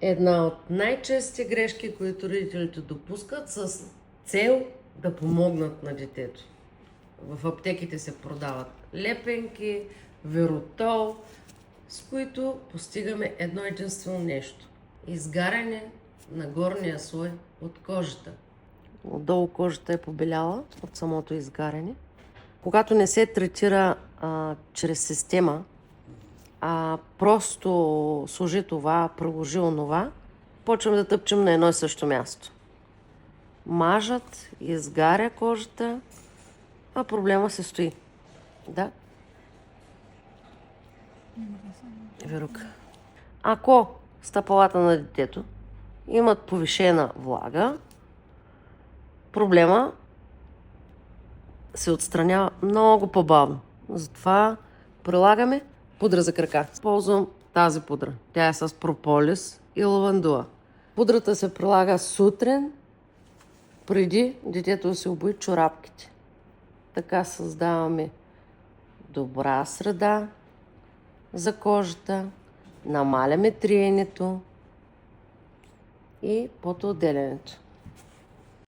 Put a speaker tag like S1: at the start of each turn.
S1: Една от най-честите грешки, които родителите допускат с цел да помогнат на детето. В аптеките се продават лепенки, веротол, с които постигаме едно единствено нещо – изгаряне на горния слой от кожата. Отдолу кожата е побеляла от самото изгаряне. Когато не се третира чрез система, просто сложи това, приложи онова, почваме да тъпчем на едно и също място. Мажат, изгаря кожата, а проблема се стои. Да? Верука. Ако стъпалата на детето имат повишена влага, проблема се отстранява много по-бавно. Затова прилагаме пудра за крака. Ползвам тази пудра. Тя е с прополис и лавандула. Пудрата се прилага сутрин, преди детето да се обуи чорапките. Така създаваме добра среда за кожата, намаляме триенето и потоотделянето.